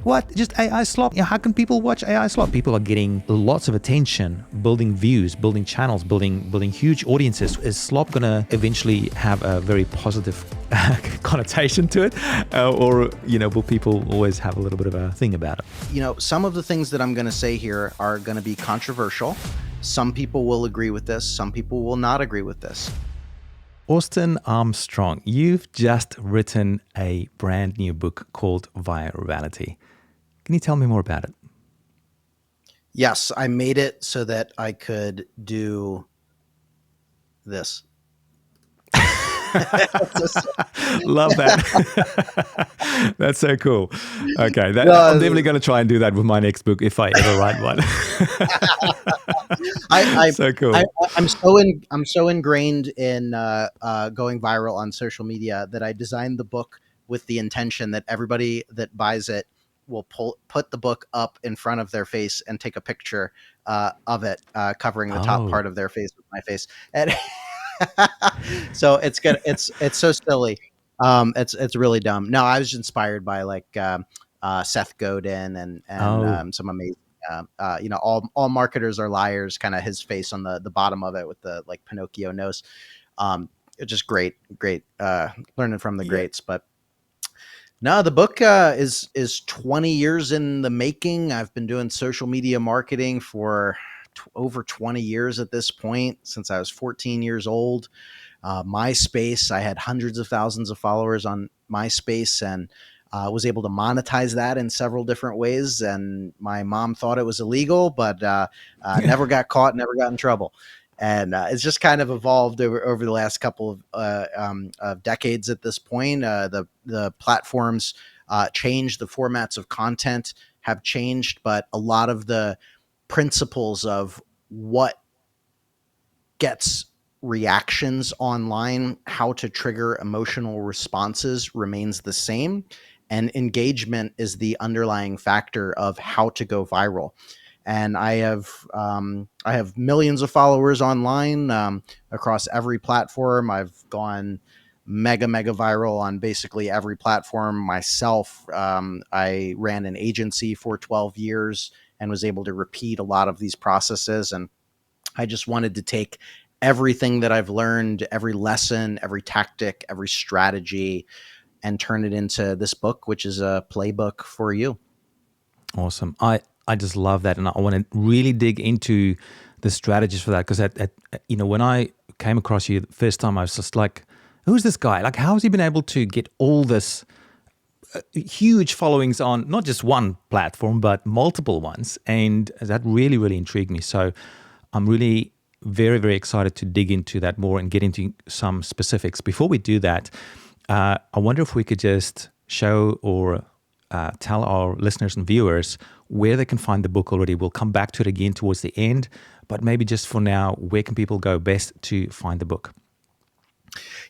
what? Just AI slop? How can people watch AI slop? People are getting lots of attention, building views, building channels, building huge audiences. Is slop going to eventually have a very positive connotation to it? Or, will people always have a little bit of a thing about it? Some of the things that I'm going to say here are going to be controversial. Some people will agree with this. Some people will not agree with this. Austin Armstrong, you've just written a brand new book called Virality. Can you tell me more about it? Yes, I made it so that I could do this. Love that. That's so cool. Okay, I'm definitely going to try and do that with my next book if I ever write one. So cool. I'm so ingrained in going viral on social media that I designed the book with the intention that everybody that buys it will put the book up in front of their face and take a picture of it, covering the top part of their face with my face. And so it's good. It's so silly. It's really dumb. No, I was inspired by Seth Godin and some amazing. All marketers are liars. Kind of his face on the bottom of it with the Pinocchio nose. It's just great. Learning from the greats. But no, the book is 20 years in the making. I've been doing social media marketing for over 20 years at this point, since I was 14 years old. MySpace, I had hundreds of thousands of followers on MySpace, and was able to monetize that in several different ways. And my mom thought it was illegal, but never got caught, never got in trouble. And it's just kind of evolved over the last couple of decades at this point. The platforms changed, the formats of content have changed, but a lot of the principles of what gets reactions online, how to trigger emotional responses remains the same. And engagement is the underlying factor of how to go viral. And I have millions of followers online across every platform. I've gone mega viral on basically every platform myself. I ran an agency for 12 years and was able to repeat a lot of these processes. And I just wanted to take everything that I've learned, every lesson, every tactic, every strategy, and turn it into this book, which is a playbook for you. Awesome. I just love that. And I want to really dig into the strategies for that. Because when I came across you the first time, I was just like, who's this guy? Like, how has he been able to get all this huge followings on not just one platform, but multiple ones? And that really, really intrigued me. So I'm really very, very excited to dig into that more and get into some specifics. Before we do that, I wonder if we could just show or tell our listeners and viewers where they can find the book already. We'll come back to it again towards the end, but maybe just for now, where can people go best to find the book?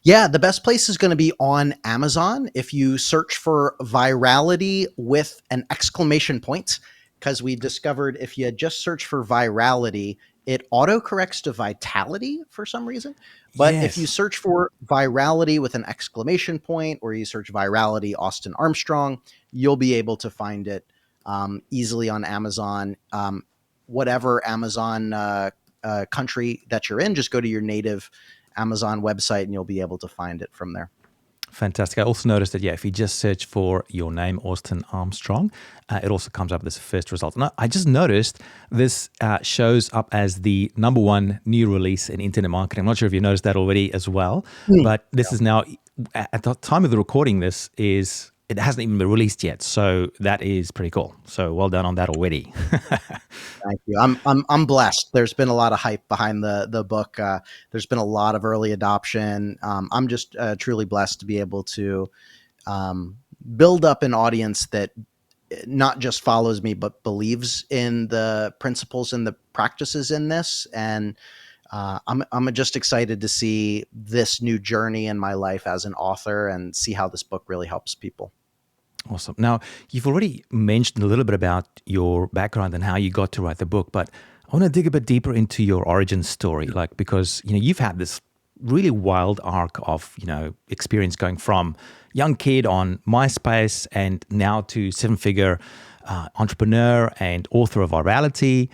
Yeah, the best place is going to be on Amazon. If you search for Virality with an exclamation point, because we discovered if you just search for Virality, it autocorrects to Vitality for some reason. But if you search for Virality with an exclamation point, or you search Virality Austin Armstrong, you'll be able to find it easily on Amazon. Whatever Amazon country that you're in, just go to your native Amazon website and you'll be able to find it from there. Fantastic. I also noticed that, if you just search for your name, Austin Armstrong, it also comes up as the first result. And I just noticed this shows up as the #1 new release in internet marketing. I'm not sure if you noticed that already as well, but this is now, at the time of the recording, it hasn't even been released yet. So that is pretty cool. So well done on that already. Thank you. I'm blessed. There's been a lot of hype behind the book. There's been a lot of early adoption. I'm just truly blessed to be able to build up an audience that not just follows me, but believes in the principles and the practices in this. And I'm just excited to see this new journey in my life as an author and see how this book really helps people. Awesome. Now, you've already mentioned a little bit about your background and how you got to write the book, but I want to dig a bit deeper into your origin story, because you've had this really wild arc of, experience going from young kid on MySpace and now to seven-figure entrepreneur and author of Virality.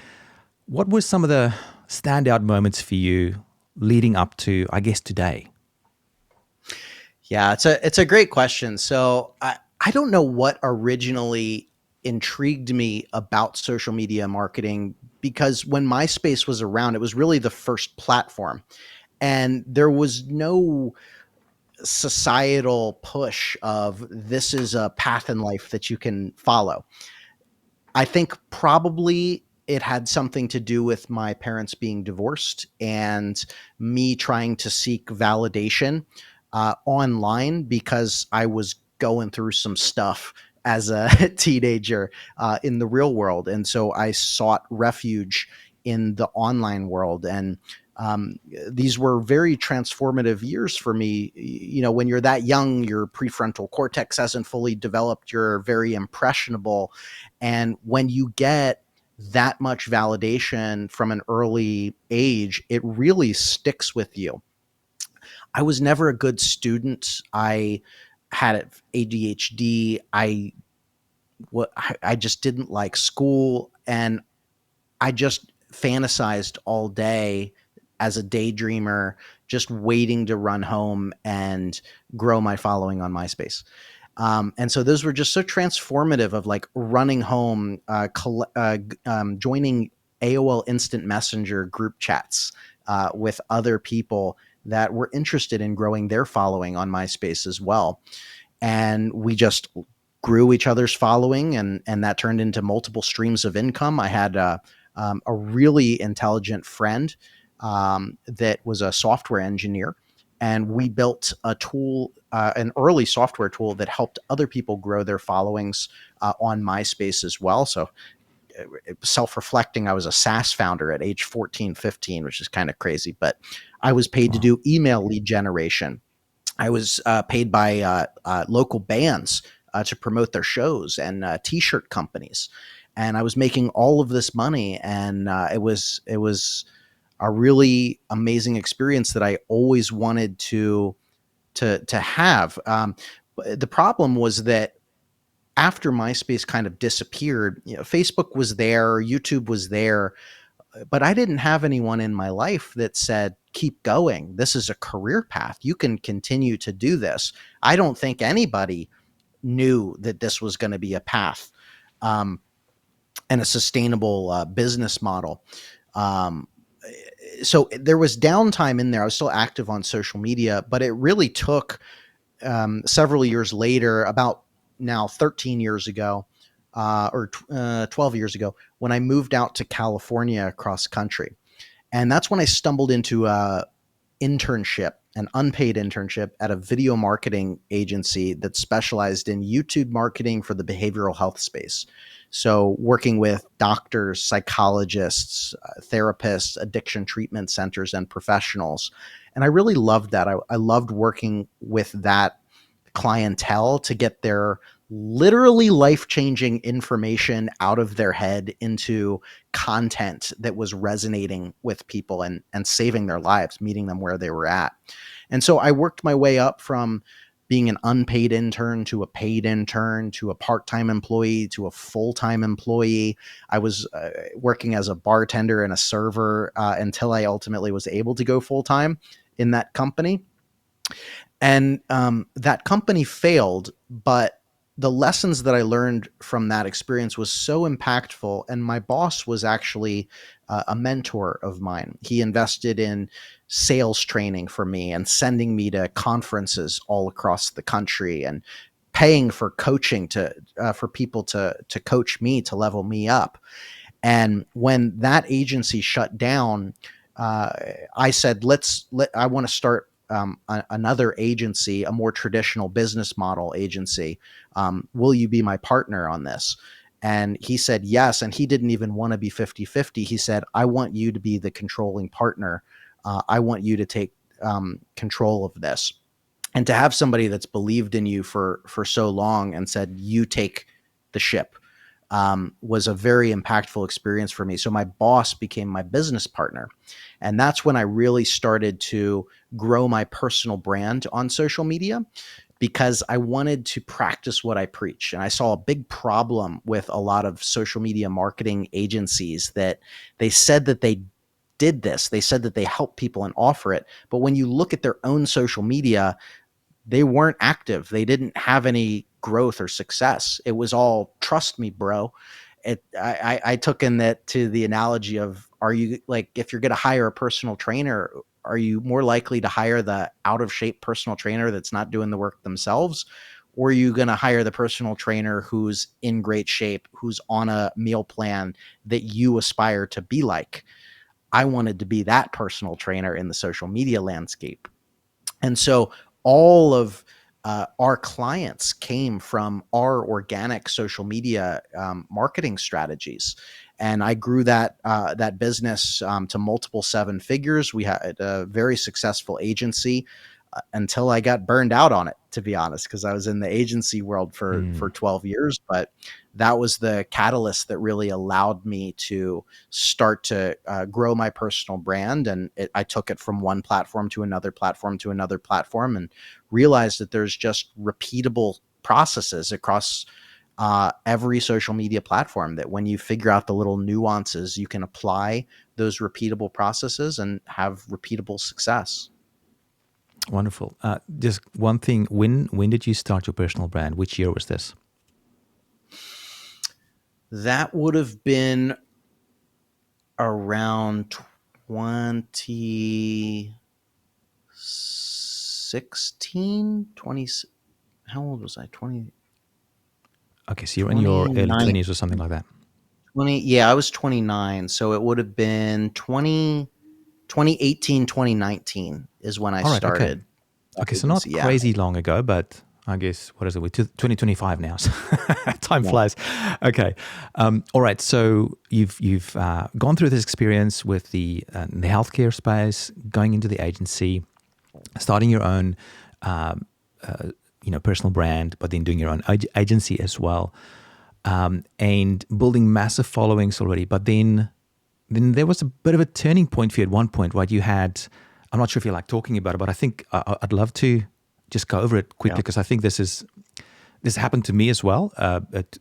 What were some of the standout moments for you leading up to, I guess, today? Yeah, it's a great question. So I don't know what originally intrigued me about social media marketing, because when MySpace was around, it was really the first platform, and there was no societal push of this is a path in life that you can follow. I think probably it had something to do with my parents being divorced and me trying to seek validation online, because I was going through some stuff as a teenager in the real world. And so I sought refuge in the online world. And these were very transformative years for me. When you're that young, your prefrontal cortex hasn't fully developed, you're very impressionable, and when you get that much validation from an early age, it really sticks with you. I was never a good student. I had ADHD. I just didn't like school, and I just fantasized all day as a daydreamer, just waiting to run home and grow my following on MySpace. And so those were just so transformative of like running home, joining AOL Instant Messenger group chats with other people that were interested in growing their following on MySpace as well. And we just grew each other's following, and that turned into multiple streams of income. I had a really intelligent friend that was a software engineer, and we built a tool, an early software tool that helped other people grow their followings on MySpace as well. So self-reflecting, I was a SaaS founder at age 14, 15, which is kind of crazy, but I was paid to Wow. do email lead generation. I was paid by local bands to promote their shows, and t-shirt companies. And I was making all of this money, and it was a really amazing experience that I always wanted to have. The problem was that after MySpace kind of disappeared, Facebook was there, YouTube was there, but I didn't have anyone in my life that said, keep going. This is a career path. You can continue to do this. I don't think anybody knew that this was going to be a path, um, and a sustainable business model. Um, so there was downtime in there. I was still active on social media, but it really took several years later, about now 13 years ago, or 12 years ago, when I moved out to California across country. And that's when I stumbled into a internship, an unpaid internship at a video marketing agency that specialized in YouTube marketing for the behavioral health space. So, working with doctors, psychologists, therapists, addiction treatment centers, and professionals. And I really loved that. I loved working with that clientele to get their literally life-changing information out of their head into content that was resonating with people, and saving their lives, meeting them where they were at. And so I worked my way up from being an unpaid intern to a paid intern to a part-time employee to a full-time employee. I was working as a bartender and a server until I ultimately was able to go full-time in that company. And that company failed, but the lessons that I learned from that experience was so impactful. And my boss was actually a mentor of mine. He invested in sales training for me and sending me to conferences all across the country, and paying for coaching to for people to coach me, to level me up. And when that agency shut down, uh, I said, I want to start another agency, a more traditional business model agency. Will you be my partner on this? And he said yes. And he didn't even want to be 50-50. He said, I want you to be the controlling partner. I want you to take control of this. And to have somebody that's believed in you for so long and said, you take the ship, was a very impactful experience for me. So my boss became my business partner. And that's when I really started to grow my personal brand on social media, because I wanted to practice what I preach. And I saw a big problem with a lot of social media marketing agencies that they said that they did this. They said that they help people and offer it. But when you look at their own social media, they weren't active. They didn't have any growth or success. It was all trust me, bro. I took in that to the analogy of, are you like, if you're going to hire a personal trainer, are you more likely to hire the out of shape personal trainer that's not doing the work themselves? Or are you going to hire the personal trainer who's in great shape, who's on a meal plan that you aspire to be like? I wanted to be that personal trainer in the social media landscape. And so all of our clients came from our organic social media marketing strategies, and I grew that business to multiple seven figures. We had a very successful agency until I got burned out on it, to be honest, because I was in the agency world for 12 years. But that was the catalyst that really allowed me to start to grow my personal brand. And I took it from one platform to another platform to another platform, and realized that there's just repeatable processes across every social media platform, that when you figure out the little nuances, you can apply those repeatable processes and have repeatable success. Wonderful. Just one thing. When did you start your personal brand? Which year was this? That would have been around 2016, 20. How old was I? 20, Okay, so you're in your early 29, 20s or something like that. 20. Yeah, I was 29. So it would have been 2018, 2019 is when I All right. Okay. started that Okay. So not agency. Yeah. crazy long ago, but I guess what is it? We're 2025 now. So time Yeah. flies. Okay. All right. So you've gone through this experience with the healthcare space, going into the agency, starting your own, personal brand, but then doing your own agency as well, and building massive followings already. But then there was a bit of a turning point for you at one point, right? You had, I'm not sure if you like talking about it, but I think I'd love to just go over it quickly, Yeah. because I think this happened to me as well,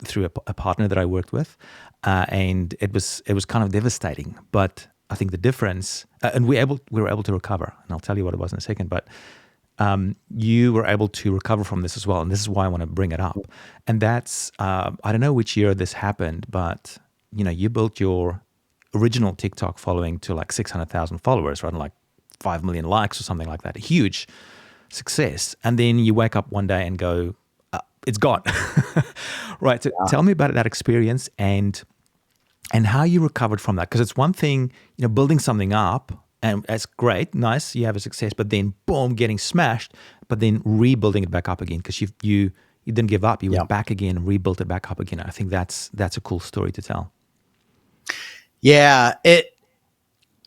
through a partner that I worked with, and it was kind of devastating. But I think the difference, and we were able to recover, and I'll tell you what it was in a second. But you were able to recover from this as well, and this is why I want to bring it up. And that's I don't know which year this happened, but you built your original TikTok following to like 600,000 followers, right? And like 5 million likes or something like that. A huge success. And then you wake up one day and go, it's gone. Right. So tell me about that experience and how you recovered from that. Because it's one thing, building something up, and that's great, nice, you have a success, but then boom, getting smashed, but then rebuilding it back up again, because you didn't give up. You went back again and rebuilt it back up again. I think that's a cool story to tell. Yeah.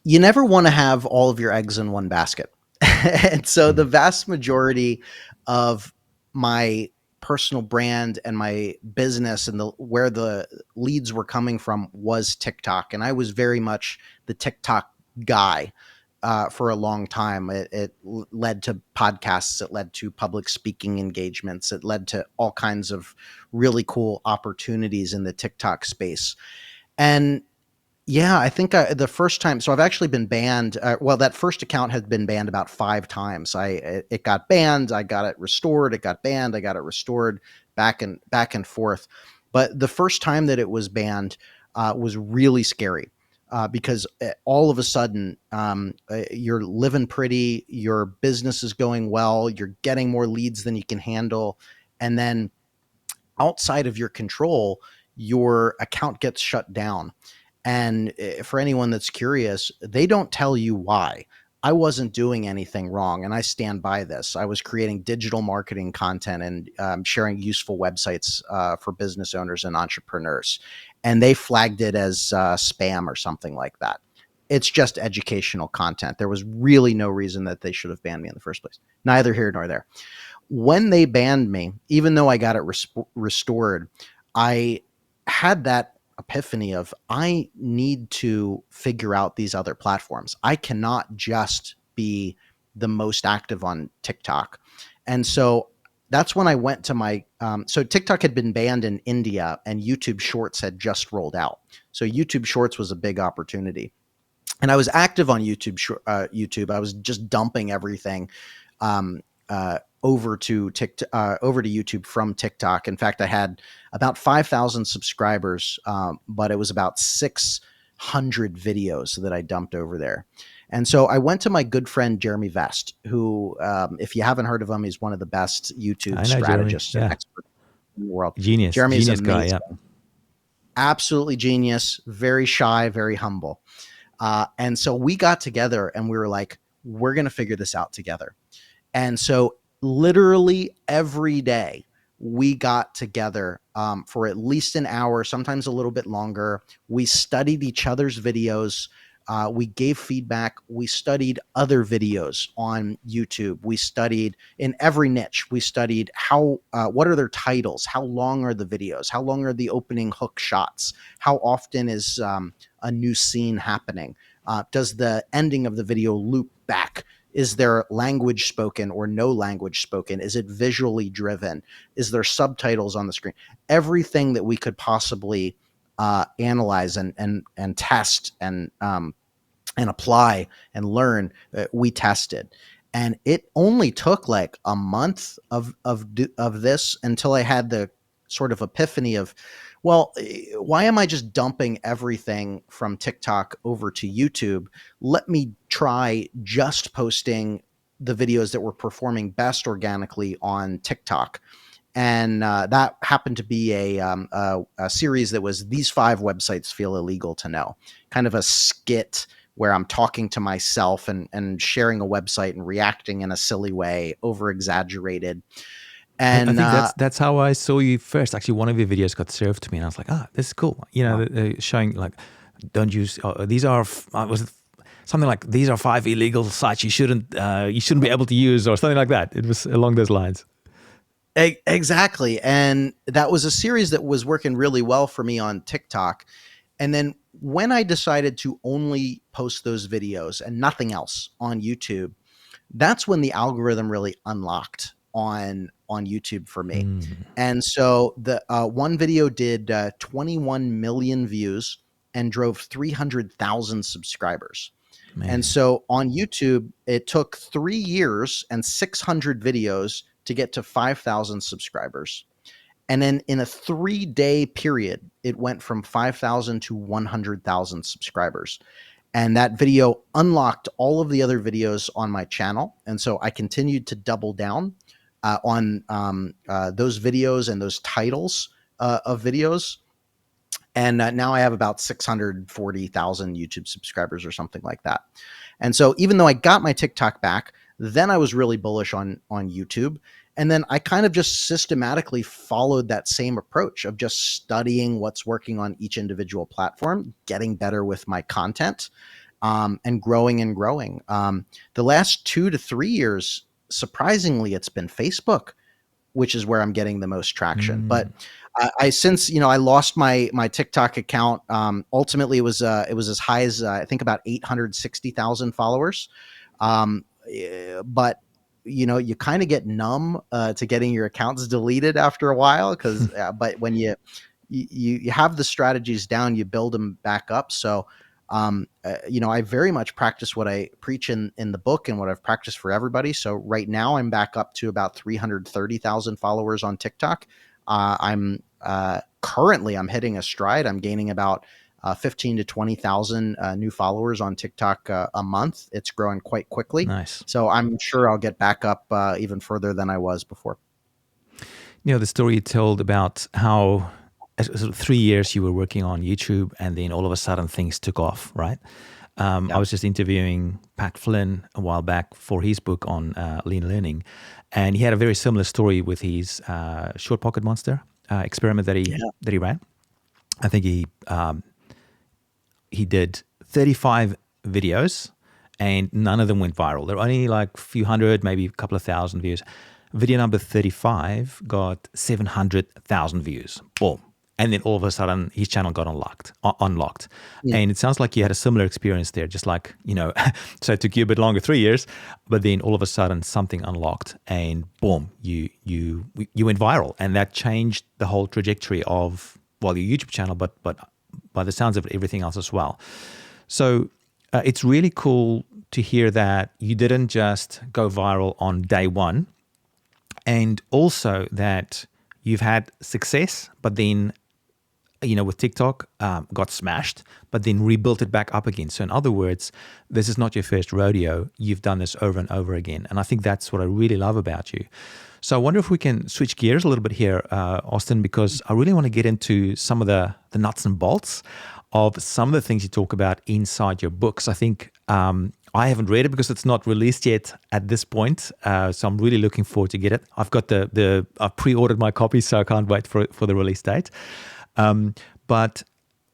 You never want to have all of your eggs in one basket. And so the vast majority of my personal brand and my business and where the leads were coming from was TikTok. And I was very much the TikTok guy for a long time. It led to podcasts. It led to public speaking engagements. It led to all kinds of really cool opportunities in the TikTok space. And yeah, I think the first time, so I've actually been banned. Well, that first account had been banned about 5 times. It got banned, I got it restored, it got banned, I got it restored, back and forth. But the first time that it was banned was really scary, because all of a sudden you're living pretty, your business is going well, you're getting more leads than you can handle, and then outside of your control, your account gets shut down. And for anyone that's curious, they don't tell you why. I wasn't doing anything wrong, and I stand by this. I was creating digital marketing content and sharing useful websites for business owners and entrepreneurs, and they flagged it as spam or something like that. It's just educational content. There was really no reason that they should have banned me in the first place. Neither here nor there. When they banned me, even though I got it restored, I had that epiphany of I need to figure out these other platforms. I cannot just be the most active on TikTok. And so that's when I went to my so TikTok had been banned in India and YouTube Shorts had just rolled out. So YouTube Shorts was a big opportunity. And I was active on YouTube. I was just dumping everything um, over to TikTok, over to YouTube from TikTok. In fact, I had about 5,000 subscribers, but it was about 600 videos that I dumped over there. And so I went to my good friend Jeremy Vest, who, if you haven't heard of him, he's one of the best YouTube I know Jeremy. strategists and Yeah. experts in the world. Jeremy is Genius guy. amazing, Yeah. absolutely genius, very shy, very humble. And so we got together and we were like, we're going to figure this out together. And so literally every day we got together for at least an hour, sometimes a little bit longer. We studied each other's videos. We gave feedback. We studied other videos on YouTube. We studied in every niche. We studied what are their titles? How long are the videos? How long are the opening hook shots? How often is a new scene happening? Does the ending of the video loop back? Is there language spoken or no language spoken? Is it visually driven? Is there subtitles on the screen? Everything that we could possibly analyze and test and apply and learn, we tested. And it only took like a month of this until I had the sort of epiphany of, well, why am I just dumping everything from TikTok over to YouTube? Let me try just posting the videos that were performing best organically on TikTok. And that happened to be a series that was These 5 Websites Feel Illegal to Know, kind of a skit where I'm talking to myself and sharing a website and reacting in a silly way, over exaggerated. I And think that's how I saw you first. Actually, one of your videos got served to me, and I was like, this is cool. You know, showing like, don't use these are was it something like these are 5 illegal sites you shouldn't be able to use, or something like that. It was along those lines. Exactly. And that was a series that was working really well for me on TikTok. And then when I decided to only post those videos and nothing else on YouTube, that's when the algorithm really unlocked on YouTube for me. And so the one video did 21 million views and drove 300,000 subscribers. Amazing. And so on YouTube, it took 3 years and 600 videos to get to 5,000 subscribers. And then in a 3-day period, it went from 5,000 to 100,000 subscribers. And that video unlocked all of the other videos on my channel. And so I continued to double down on those videos and those titles of videos. And now I have about 640,000 YouTube subscribers or something like that. And so even though I got my TikTok back, then I was really bullish on YouTube. And then I kind of just systematically followed that same approach of just studying what's working on each individual platform, getting better with my content, and growing and growing. The last 2 to 3 years, surprisingly, it's been Facebook, which is where I'm getting the most traction. But I since I lost my TikTok account. Ultimately, it was as high as I think about 860,000 followers. But you kind of get numb to getting your accounts deleted after a while, because but when you have the strategies down, you build them back up. So I very much practice what I preach in the book and what I've practiced for everybody. So right now I'm back up to about 330,000 followers on TikTok. I'm currently hitting a stride. I'm gaining about 15 to 20,000 new followers on TikTok a month. It's growing quite quickly. Nice. So I'm sure I'll get back up even further than I was before. The story you told about how sort of 3 years you were working on YouTube, and then all of a sudden things took off, right? I was just interviewing Pat Flynn a while back for his book on lean learning, and he had a very similar story with his short pocket monster experiment that he ran. I think he did 35 videos, and none of them went viral. There were only like a few hundred, maybe a couple of thousand views. Video number 35 got 700,000 views. Boom. and then all of a sudden his channel got unlocked. Yeah. And it sounds like you had a similar experience there, just like, so it took you a bit longer, 3 years, but then all of a sudden something unlocked and boom, you went viral, and that changed the whole trajectory of, well, your YouTube channel, but by the sounds of it, everything else as well. So it's really cool to hear that you didn't just go viral on day one, and also that you've had success, but then, with TikTok, got smashed, but then rebuilt it back up again. So in other words, this is not your first rodeo. You've done this over and over again. And I think that's what I really love about you. So I wonder if we can switch gears a little bit here, Austin, because I really want to get into some of the nuts and bolts of some of the things you talk about inside your books. I think I haven't read it because it's not released yet at this point. So I'm really looking forward to get it. I've got I've pre-ordered my copy, so I can't wait for the release date. But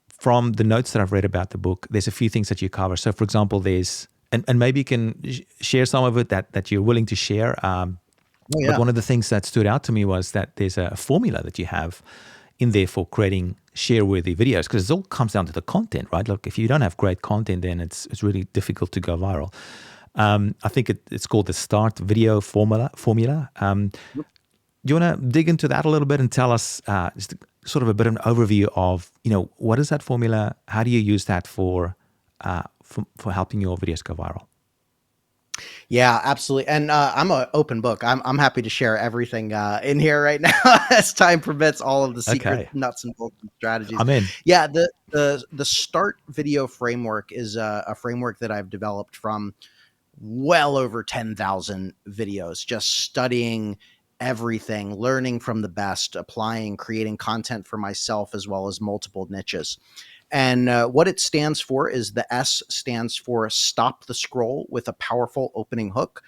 from the notes that I've read about the book, there's a few things that you cover. So for example, there's, and maybe you can share some of it that you're willing to share. But one of the things that stood out to me was that there's a formula that you have in there for creating share-worthy videos, because it all comes down to the content, right? Look, if you don't have great content, then it's really difficult to go viral. I think it's called the START video formula. Do you want to dig into that a little bit and tell us just sort of a bit of an overview of, what is that formula? How do you use that for helping your videos go viral? Yeah, absolutely. And I'm an open book. I'm happy to share everything in here right now as time permits, all of the secret nuts and bolts and strategies. I'm in. Yeah, the START video framework is a framework that I've developed from well over 10,000 videos, just studying everything, learning from the best, applying, creating content for myself as well as multiple niches. And what it stands for is the S stands for stop the scroll with a powerful opening hook.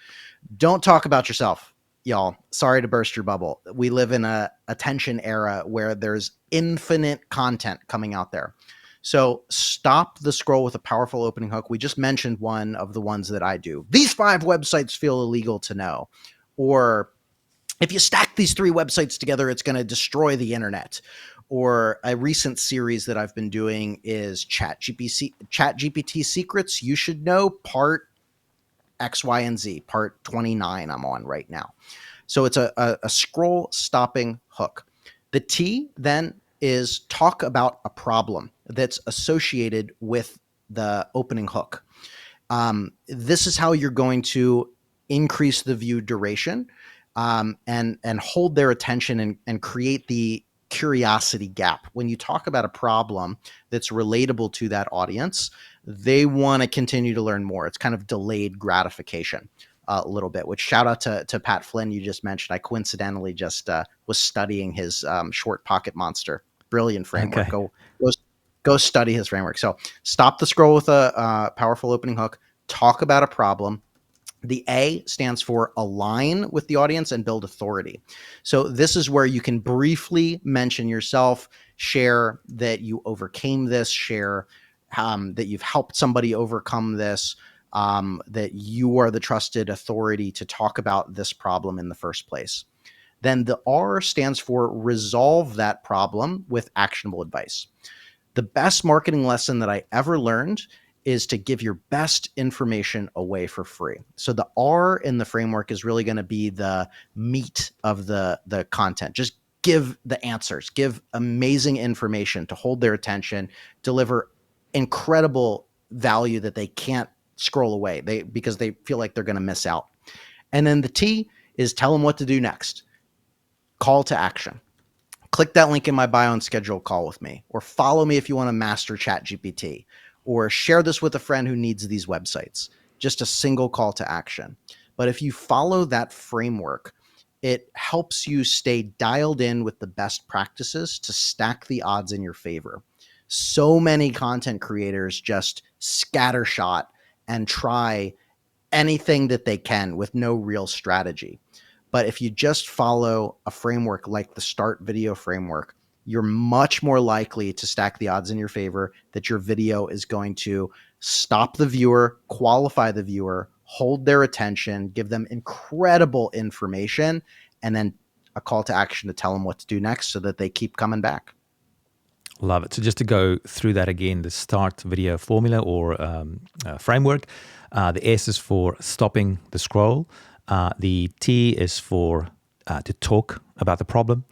Don't talk about yourself, y'all. Sorry to burst your bubble. We live in a attention era where there's infinite content coming out there. So stop the scroll with a powerful opening hook. We just mentioned one of the ones that I do. These 5 websites feel illegal to know. Or if you stack these 3 websites together, it's going to destroy the internet. Or a recent series that I've been doing is ChatGPT Secrets You Should Know, part X, Y, and Z, part 29 I'm on right now. So it's a scroll stopping hook. The T then is talk about a problem that's associated with the opening hook. This is how you're going to increase the view duration and hold their attention and create the curiosity gap. When you talk about a problem that's relatable to that audience, they want to continue to learn more. It's kind of delayed gratification a little bit, which shout out to Pat Flynn, you just mentioned. I coincidentally just was studying his short pocket monster. Brilliant framework. Okay. Go study his framework. So stop the scroll with a powerful opening hook, talk about a problem. The A stands for align with the audience and build authority. So this is where you can briefly mention yourself, share that you overcame this, share that you've helped somebody overcome this, that you are the trusted authority to talk about this problem in the first place. Then the R stands for resolve that problem with actionable advice. The best marketing lesson that I ever learned is to give your best information away for free. So the R in the framework is really going to be the meat of the content. Just give the answers, give amazing information to hold their attention, deliver incredible value that they can't scroll away because they feel like they're going to miss out. And then the T is tell them what to do next. Call to action. Click that link in my bio and schedule a call with me, or follow me if you want to master ChatGPT, or share this with a friend who needs these websites. Just a single call to action. But if you follow that framework, it helps you stay dialed in with the best practices to stack the odds in your favor. So many content creators just scattershot and try anything that they can with no real strategy. But if you just follow a framework like the START video framework, you're much more likely to stack the odds in your favor that your video is going to stop the viewer, qualify the viewer, hold their attention, give them incredible information, and then a call to action to tell them what to do next so that they keep coming back. Love it. So just to go through that again, the start video formula or framework. The S is for stopping the scroll. The T is for to talk about the problem.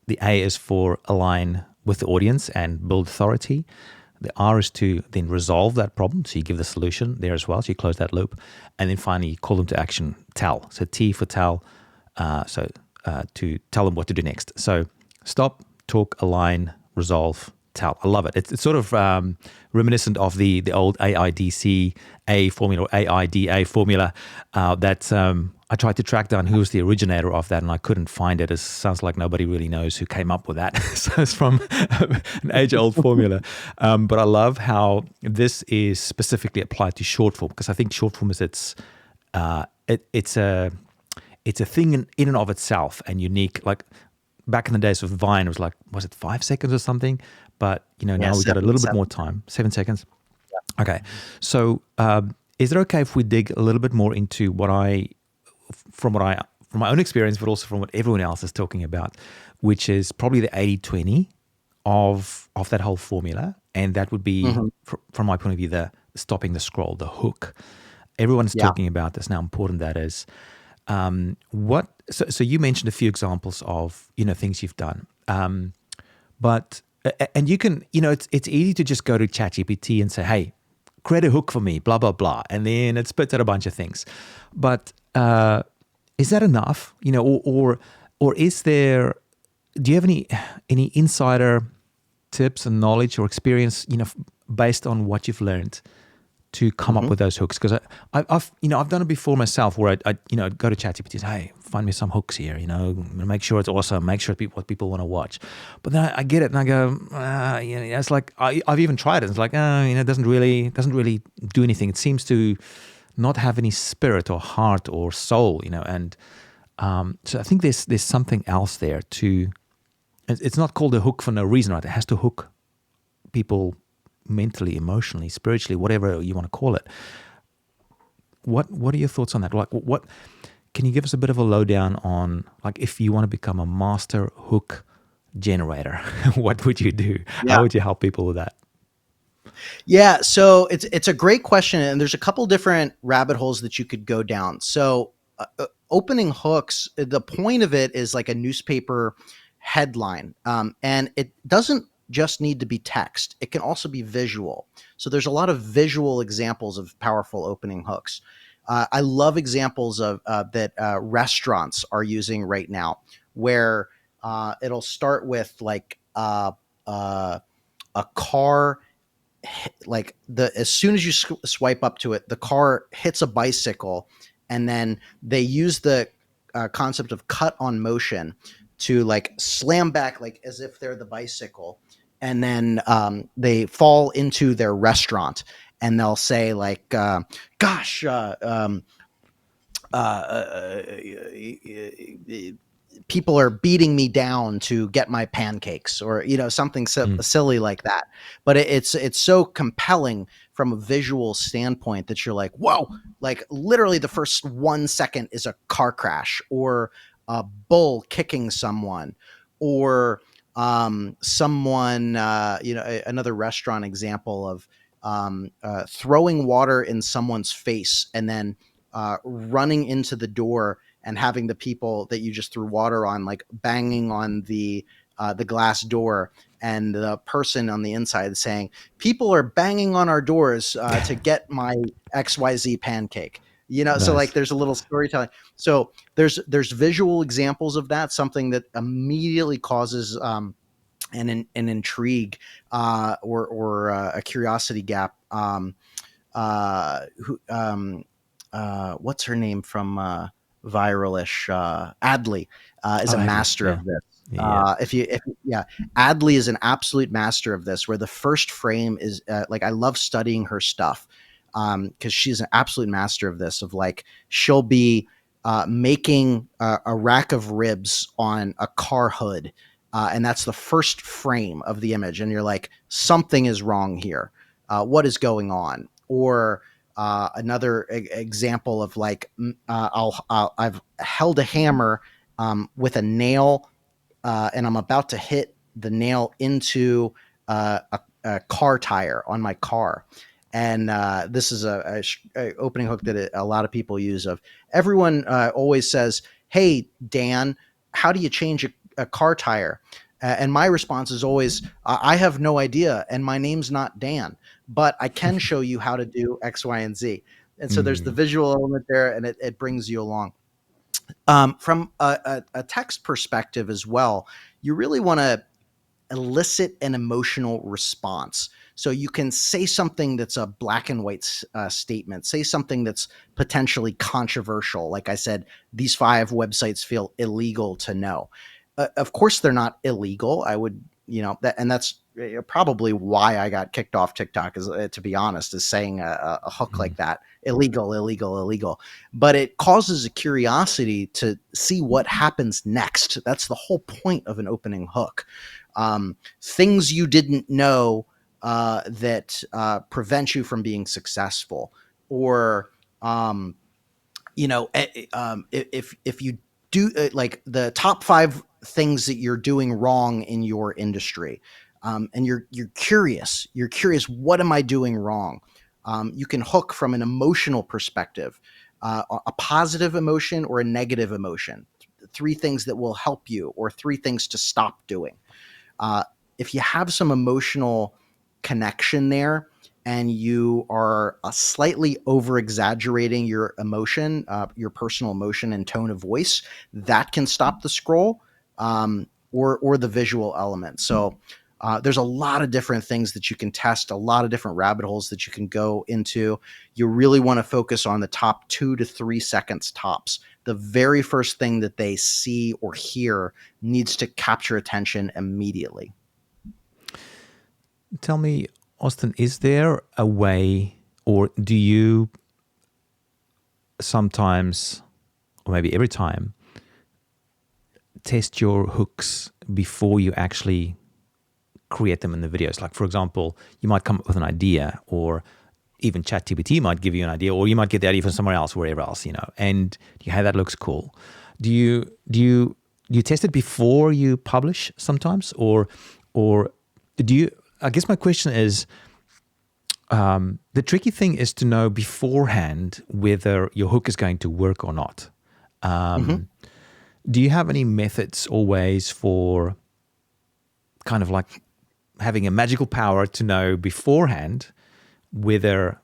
The A is for align with the audience and build authority. The R is to then resolve that problem. So you give the solution there as well. So you close that loop. And then finally, you call them to action, tell. So T for tell. To tell them what to do next. So stop, talk, align, resolve, tell. I love it. It's sort of reminiscent of the old AIDCA formula or AIDA formula that I tried to track down who was the originator of that, and I couldn't find it. It sounds like nobody really knows who came up with that. So it's from an age-old formula. But I love how this is specifically applied to short form, because I think short form is it's a thing in and of itself and unique. Like back in the days of Vine, it was it 5 seconds or something? But now we got a little bit more time. 7 seconds. Yeah. Okay. So is it okay if we dig a little bit more into from my own experience, but also from what everyone else is talking about, which is probably the 80-20 of that whole formula. And that would be, from my point of view, the stopping the scroll, the hook. Everyone is talking about this, how important that is. So you mentioned a few examples of things you've done, but you can it's easy to just go to ChatGPT and say, hey, create a hook for me, blah blah blah, and then it spits out a bunch of things. But is that enough? Or is there? Do you have any insider tips and knowledge or experience based on what you've learned to come up with those hooks? Because I've done it before myself, where I go to ChatGPT and say, hey, find me some hooks here, make sure it's awesome, make sure it's what people want to watch. But then I get it and I go, it's like I've even tried it. It's like, it doesn't really do anything. It seems to not have any spirit or heart or soul, and so I think there's something else there to. It's not called a hook for no reason, right? It has to hook people mentally, emotionally, spiritually, whatever you want to call it. What are your thoughts on that? Like, what can you give us a bit of a lowdown on, like, if you want to become a master hook generator, what would you do? Yeah. How would you help people with that? Yeah, so it's a great question, and there's a couple different rabbit holes that you could go down. So opening hooks, the point of it is like a newspaper headline, and it doesn't just need to be text. It can also be visual. So there's a lot of visual examples of powerful opening hooks. I love examples of that restaurants are using right now, where it'll start with like a car, like as soon as you swipe up to it, the car hits a bicycle, and then they use the concept of cut on motion to like slam back, like as if they're the bicycle, and then they fall into their restaurant, and they'll say like, "Gosh, people are beating me down to get my pancakes," or something silly like that. But it's so compelling from a visual standpoint that you're like, whoa, like literally the first 1 second is a car crash or a bull kicking someone, or someone another restaurant example of throwing water in someone's face and then running into the door and having the people that you just threw water on, like banging on the glass door, and the person on the inside saying, "People are banging on our doors to get my XYZ pancake." Nice. So like there's a little storytelling. So there's visual examples of that, something that immediately causes an intrigue or a curiosity gap. What's her name from Viralish? Adley is a master of this. Adley is an absolute master of this, where the first frame is like, I love studying her stuff because she's an absolute master of this. Of like, she'll be making a rack of ribs on a car hood, and that's the first frame of the image, and you're like, something is wrong here. What is going on? Or another example of like, I've held a hammer with a nail, and I'm about to hit the nail into a car tire on my car. And this is a opening hook that a lot of people use. Of everyone always says, "Hey, Dan, how do you change a car tire?" And my response is always, "I have no idea, and my name's not Dan, but I can show you how to do X, Y, and Z." And so there's the Mm, visual element there, and it brings you along. From a text perspective as well, you really want to elicit an emotional response. So you can say something that's a black and white statement, say something that's potentially controversial. Like I said, these 5 websites feel illegal to know. Of course, they're not illegal. I would, that, and that's probably why I got kicked off TikTok. Is to be honest, is saying a hook mm, like that, illegal, illegal, illegal. But it causes a curiosity to see what happens next. That's the whole point of an opening hook. Things you didn't know that prevent you from being successful, or if you do like the top 5 things that you're doing wrong in your industry, and you're curious, what am I doing wrong? You can hook from an emotional perspective, a positive emotion or a negative emotion, 3 things that will help you or 3 things to stop doing. uh, if you have some emotional connection there, and you are slightly over exaggerating your emotion, your personal emotion and tone of voice, that can stop the scroll, or the visual element. So there's a lot of different things that you can test, a lot of different rabbit holes that you can go into. You really want to focus on the top 2 to 3 seconds tops. The very first thing that they see or hear needs to capture attention immediately. Tell me, Austin, is there a way, or do you sometimes, or maybe every time, test your hooks before you actually create them in the videos? Like, for example, you might come up with an idea, or even ChatGPT might give you an idea, or you might get the idea from somewhere else, wherever else, and you, hey, that looks cool. Do you test it before you publish sometimes, or do you? I guess my question is, the tricky thing is to know beforehand whether your hook is going to work or not. Mhm. Do you have any methods or ways for kind of like having a magical power to know beforehand whether,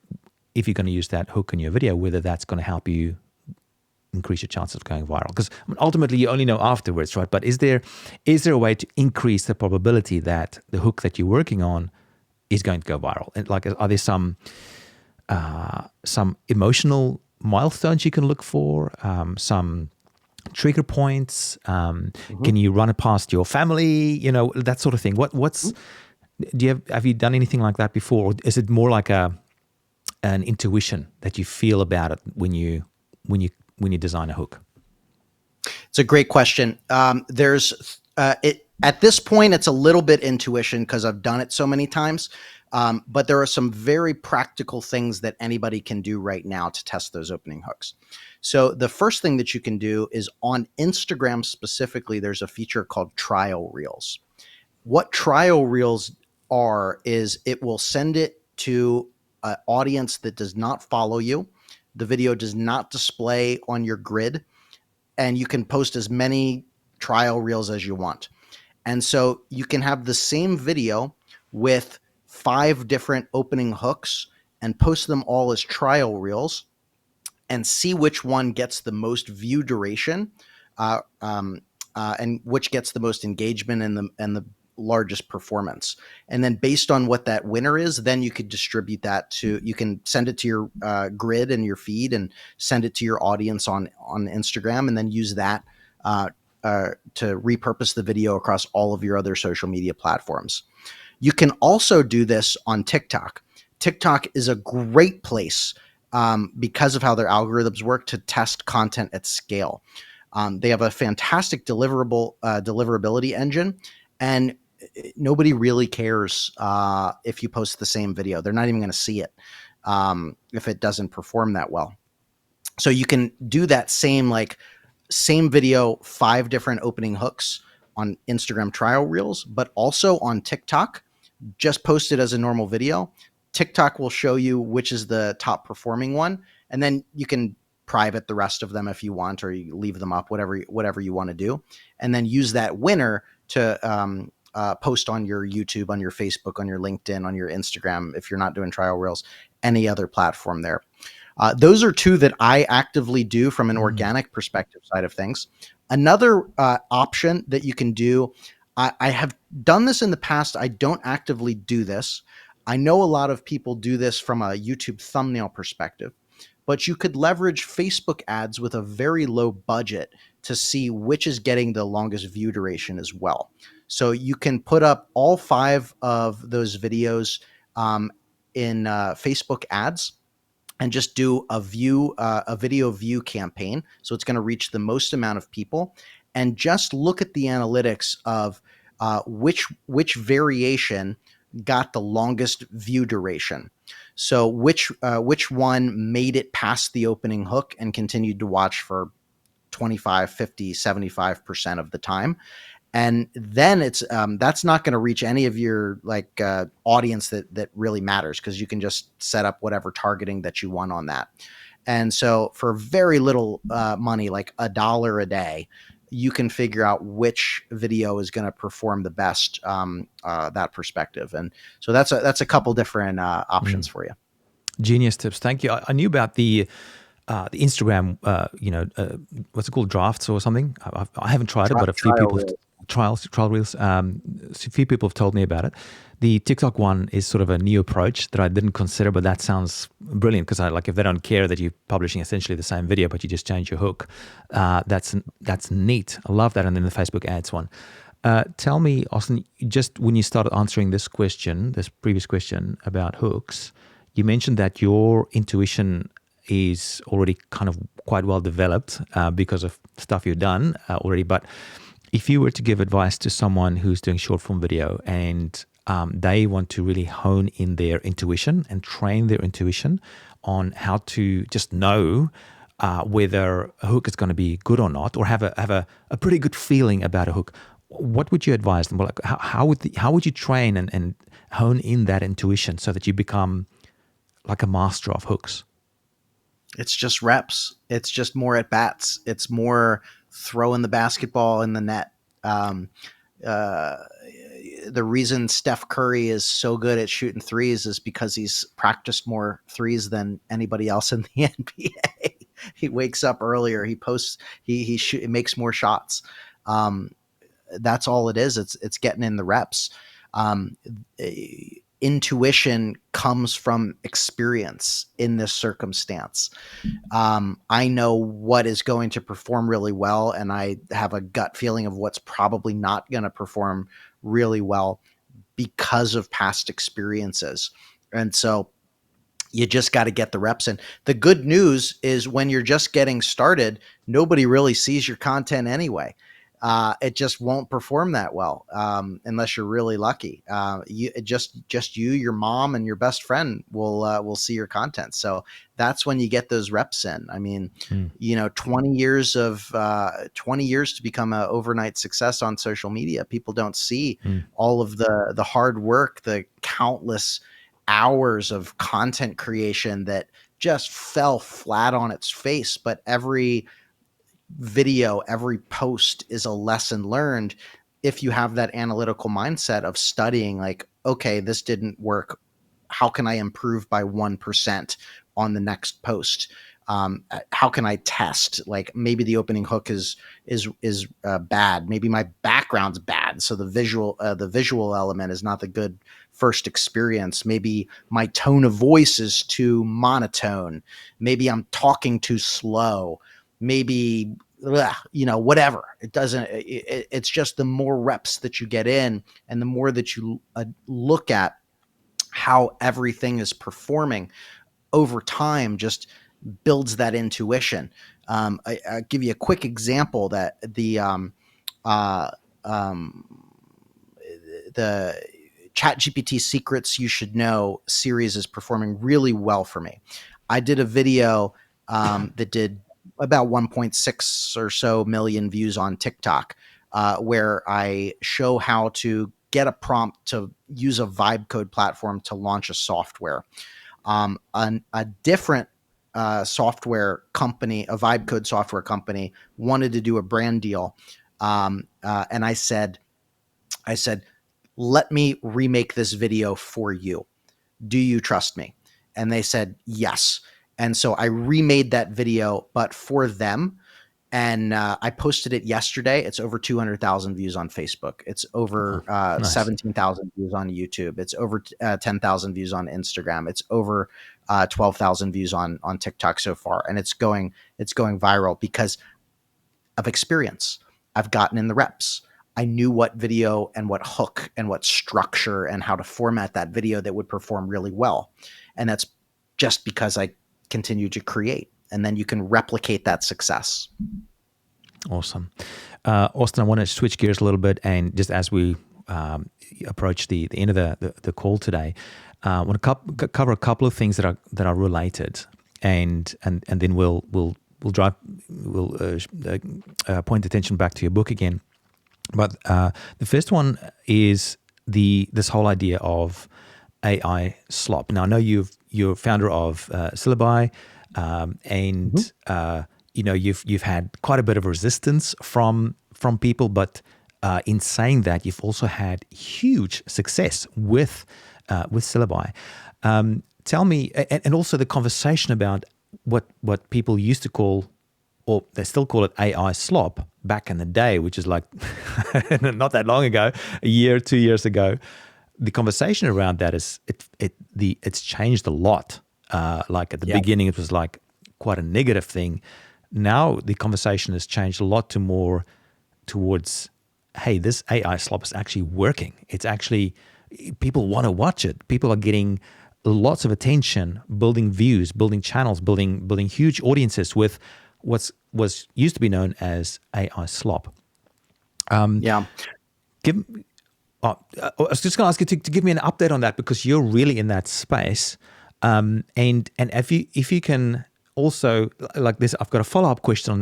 if you're going to use that hook in your video, whether that's going to help you increase your chances of going viral? Because ultimately you only know afterwards, right? But is there a way to increase the probability that the hook that you're working on is going to go viral? And like, are there some emotional milestones you can look for? Some trigger points? Mhm. Can you run it past your family? That sort of thing. What's do you have you done anything like that before? Or is it more like an intuition that you feel about it when you design a hook? It's a great question. There's it at this point, it's a little bit intuition because I've done it so many times. But there are some very practical things that anybody can do right now to test those opening hooks. So the first thing that you can do is on Instagram specifically, there's a feature called trial reels. What trial reels are is it will send it to an audience that does not follow you. The video does not display on your grid, and you can post as many trial reels as you want. And so you can have the same video with 5 different opening hooks and post them all as trial reels, and see which one gets the most view duration, uh, um, and which gets the most engagement and the largest performance. And then based on what that winner is, then you could distribute that to, you can send it to your grid and your feed, and send it to your audience on Instagram, and then use that to repurpose the video across all of your other social media platforms. You can also do this on TikTok. TikTok is a great place, because of how their algorithms work, to test content at scale. They have a fantastic deliverability engine, and nobody really cares if you post the same video. They're not even going to see it if it doesn't perform that well. So you can do that same video, 5 different opening hooks on Instagram trial reels, but also on TikTok. just post it as a normal video. TikTok will show you which is the top performing one, and then you can private the rest of them if you want, or you leave them up, whatever you want to do, and then use that winner to post on your YouTube, on your Facebook, on your LinkedIn, on your Instagram, if you're not doing trial reels, any other platform there. Those are two that I actively do from an organic perspective side of things. Another option that you can do, I have done this in the past. I don't actively do this. I know a lot of people do this from a YouTube thumbnail perspective, but you could leverage Facebook ads with a very low budget to see which is getting the longest view duration as well. So you can put up all 5 of those videos in Facebook ads and just do a video view campaign. So it's going to reach the most amount of people, and just look at the analytics of which variation got the longest view duration. So which one made it past the opening hook and continued to watch for 25, 50, 75% of the time. And then it's that's not going to reach any of your audience that really matters, because you can just set up whatever targeting that you want on that. And so for very little money, like $1 a day, you can figure out which video is going to perform the best, that perspective. And so that's a couple different options for you. Genius tips. Thank you. I knew about the Instagram, what's it called, drafts or something. I haven't tried it, but a few people trial reels. A few people have told me about it. The TikTok one is sort of a new approach that I didn't consider, but that sounds brilliant, because if they don't care that you're publishing essentially the same video, but you just change your hook, that's neat. I love that. And then the Facebook ads one. Tell me, Austin, just when you started answering this previous question about hooks, you mentioned that your intuition is already kind of quite well developed because of stuff you've done already. But if you were to give advice to someone who's doing short form video and they want to really hone in their intuition and train their intuition on how to just know whether a hook is going to be good or not, or have a pretty good feeling about a hook, what would you advise them? Like, how would you train and hone in that intuition so that you become like a master of hooks? It's just reps. It's just more at bats. It's more throwing the basketball in the net. The reason Steph Curry is so good at shooting threes is because he's practiced more threes than anybody else in the NBA. He wakes up earlier. He posts. He makes more shots. That's all it is. It's getting in the reps. Intuition comes from experience in this circumstance. I know what is going to perform really well, and I have a gut feeling of what's probably not going to perform really well because of past experiences. And so you just got to get the reps in. The good news is when you're just getting started, nobody really sees your content anyway. It just won't perform that well unless you're really lucky. Just you, your mom, and your best friend will see your content. So that's when you get those reps in. I mean, 20 years to become an overnight success on social media. People don't see all of the hard work, the countless hours of content creation that just fell flat on its face. But every video, every post is a lesson learned if you have that analytical mindset of studying, like, okay, this didn't work. How can I improve by 1% on the next post? How can I test? Like, maybe the opening hook is bad. Maybe my background's bad, so the visual element is not the good first experience. Maybe my tone of voice is too monotone. Maybe I'm talking too slow. Maybe whatever. It doesn't. It's just the more reps that you get in, and the more that you look at how everything is performing over time, just builds that intuition. I'll give you a quick example that the ChatGPT Secrets You Should Know series is performing really well for me. I did a video that did about 1.6 or so million views on TikTok, where I show how to get a prompt to use a vibe code platform to launch a software. A different software company, a vibe code software company, wanted to do a brand deal. And I said, let me remake this video for you. Do you trust me? And they said, yes. And so I remade that video, but for them. And I posted it yesterday. It's over 200,000 views on Facebook. It's over Nice. 17,000 views on YouTube. It's over 10,000 views on Instagram. It's over 12,000 views on TikTok so far. And it's going viral because of experience. I've gotten in the reps. I knew what video and what hook and what structure and how to format that video that would perform really well. And that's just because I continue to create. And then you can replicate that success. Awesome. Austin, I want to switch gears a little bit. And just as we approach the end of the call today, I want to cover a couple of things that are related. And then we'll point attention back to your book again. But the first one is this whole idea of AI slop. Now, I know you're founder of Syllaby, and you've had quite a bit of resistance from people, but in saying that, you've also had huge success with Syllaby. Tell me, and also the conversation about what people used to call, or they still call it, AI slop back in the day, which is like not that long ago, a year, 2 years ago. The conversation around that it's changed a lot. Like at the beginning, it was like quite a negative thing. Now the conversation has changed a lot to more towards, hey, this AI slop is actually working. It's actually, people want to watch it. People are getting lots of attention, building views, building channels, building huge audiences with was used to be known as AI slop. I was just going to ask you to give me an update on that, because you're really in that space. And if you can also, like this, I've got a follow-up question on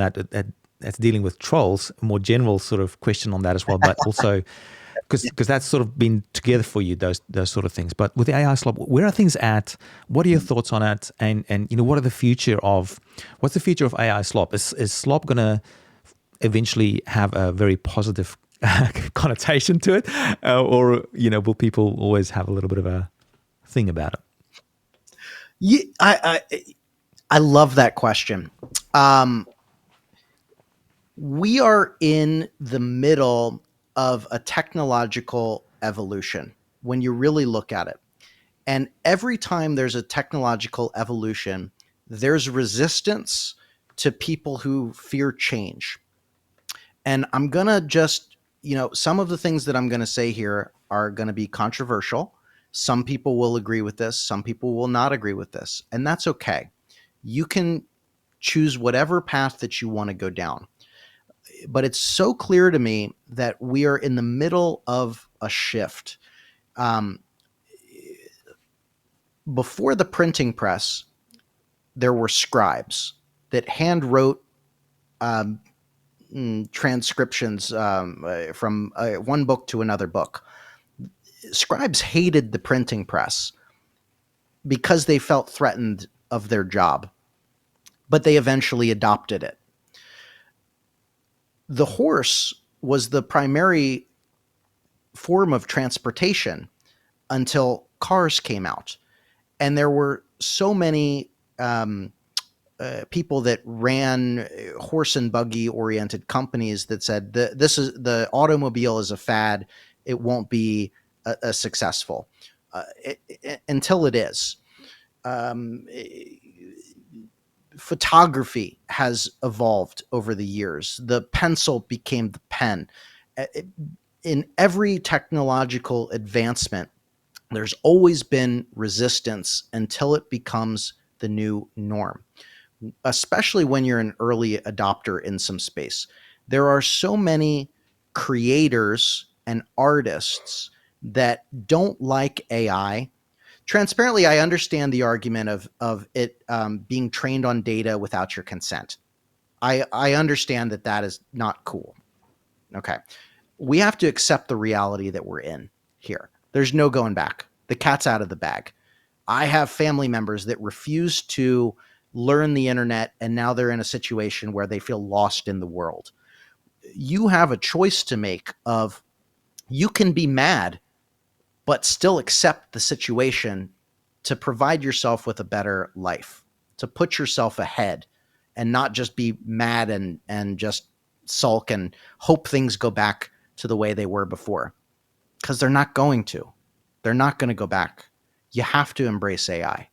that's dealing with trolls, a more general sort of question on that as well, but also because that's sort of been together for you, those sort of things. But with the AI slop, where are things at? What are your thoughts on it? And what's the future of AI slop? Is slop going to eventually have a very positive connotation to it, or will people always have a little bit of a thing about it? Yeah, I love that question. We are in the middle of a technological evolution when you really look at it. And every time there's a technological evolution, there's resistance to people who fear change. And I'm going to just, some of the things that I'm going to say here are going to be controversial. Some people will agree with this. Some people will not agree with this. And that's okay. You can choose whatever path that you want to go down. But it's so clear to me that we are in the middle of a shift. Before the printing press, there were scribes that hand wrote transcriptions from one book to another book. Scribes hated the printing press because they felt threatened of their job, but they eventually adopted it. The horse was the primary form of transportation until cars came out. And there were so many people that ran horse and buggy oriented companies that said the automobile is a fad. It won't be a successful until it is. Photography has evolved over the years. The pencil became the pen. In every technological advancement, there's always been resistance until it becomes the new norm, especially when you're an early adopter in some space. There are so many creators and artists that don't like AI. Transparently, I understand the argument of it being trained on data without your consent. I understand that is not cool. Okay. We have to accept the reality that we're in. here. There's no going back. The cat's out of the bag. I have family members that refuse to learn the internet, and now they're in a situation where they feel lost in the world. You have a choice to make of, you can be mad but still accept the situation to provide yourself with a better life, to put yourself ahead and not just be mad and just sulk and hope things go back to the way they were before, because they're not going to. They're not going to go back. You have to embrace AI.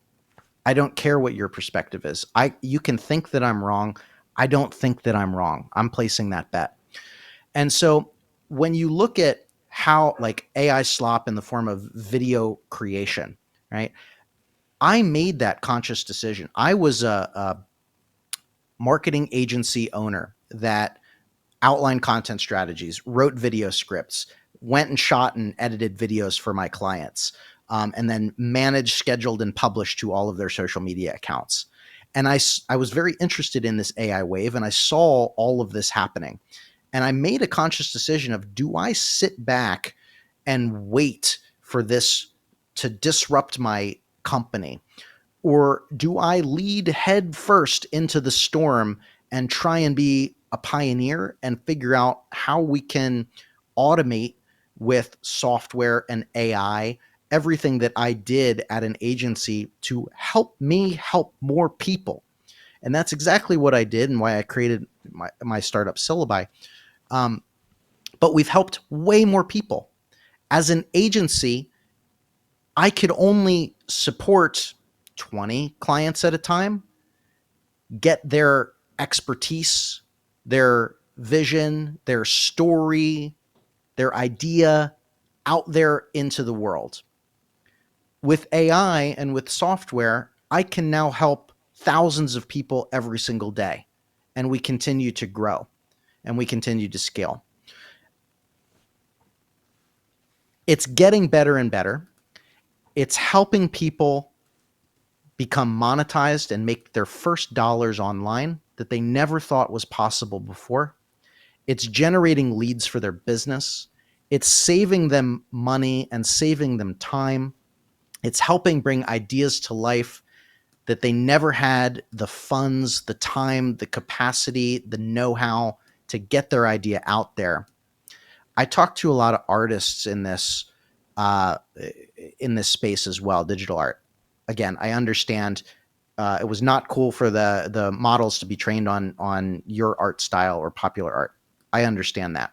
I don't care what your perspective is. You can think that I'm wrong. I don't think that I'm wrong. I'm placing that bet. And so when you look at how like AI slop in the form of video creation, right? I made that conscious decision. I was a marketing agency owner that outlined content strategies, wrote video scripts, went and shot and edited videos for my clients, and then managed, scheduled, and published to all of their social media accounts. And I was very interested in this AI wave, and I saw all of this happening. And I made a conscious decision of, do I sit back and wait for this to disrupt my company? Or do I lead head first into the storm and try and be a pioneer and figure out how we can automate with software and AI everything that I did at an agency to help me help more people? And that's exactly what I did and why I created my startup Syllaby. But we've helped way more people. As an agency, I could only support 20 clients at a time, get their expertise, their vision, their story, their idea out there into the world. With AI and with software, I can now help thousands of people every single day. And we continue to grow and we continue to scale. It's getting better and better. It's helping people become monetized and make their first dollars online that they never thought was possible before. It's generating leads for their business. It's saving them money and saving them time. It's helping bring ideas to life that they never had the funds, the time, the capacity, the know-how to get their idea out there. I talk to a lot of artists in this space as well, digital art. Again, I understand it was not cool for the models to be trained on your art style or popular art. I understand that.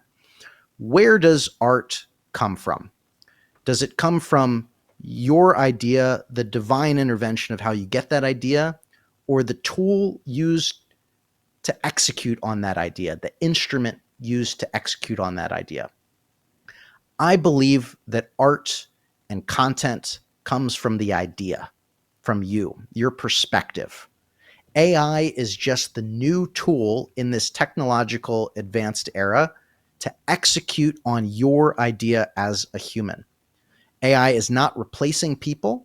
Where does art come from? Does it come from your idea, the divine intervention of how you get that idea, or the tool used to execute on that idea, the instrument used to execute on that idea? I believe that art and content comes from the idea, from you, your perspective. AI is just the new tool in this technological advanced era to execute on your idea as a human. AI is not replacing people.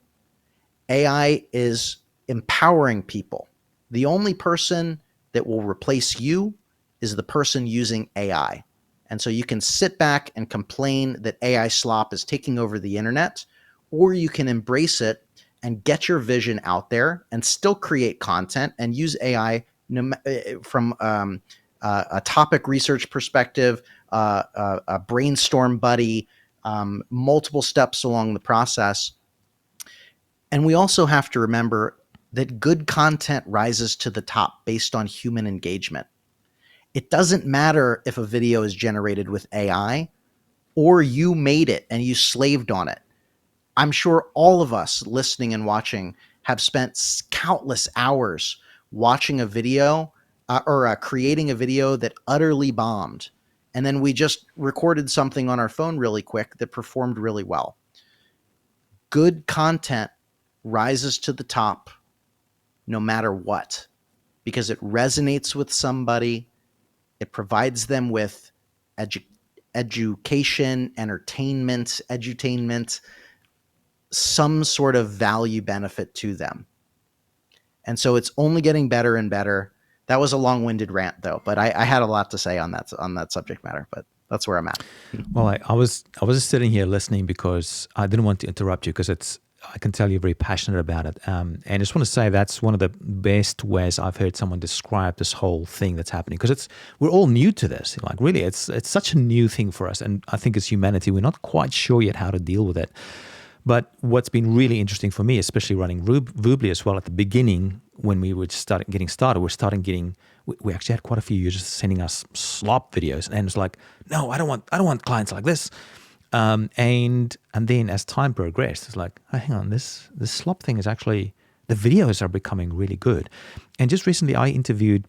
AI is empowering people. The only person that will replace you is the person using AI. And so you can sit back and complain that AI slop is taking over the internet, or you can embrace it and get your vision out there and still create content and use AI from a topic research perspective, a brainstorm buddy, multiple steps along the process. And we also have to remember that good content rises to the top based on human engagement. It doesn't matter if a video is generated with AI or you made it and you slaved on it. I'm sure all of us listening and watching have spent countless hours watching a video or creating a video that utterly bombed. And then we just recorded something on our phone really quick that performed really well. Good content rises to the top no matter what, because it resonates with somebody. It provides them with education, entertainment, edutainment, some sort of value benefit to them. And so it's only getting better and better. That was a long-winded rant though, but I had a lot to say on that subject matter, but That's where I'm at. Well, I was just sitting here listening because I didn't want to interrupt you because I can tell you're very passionate about it. And I just want to say that's one of the best ways I've heard someone describe this whole thing that's happening, because we're all new to this. Like, really, it's such a new thing for us, and I think as humanity, we're not quite sure yet how to deal with it. But what's been really interesting for me, especially running Voobly as well, at the beginning when we were just getting started, we actually had quite a few users sending us slop videos, and it's like, no, I don't want clients like this. And then as time progressed, it's like, oh, hang on, this slop thing is actually, the videos are becoming really good. And just recently, I interviewed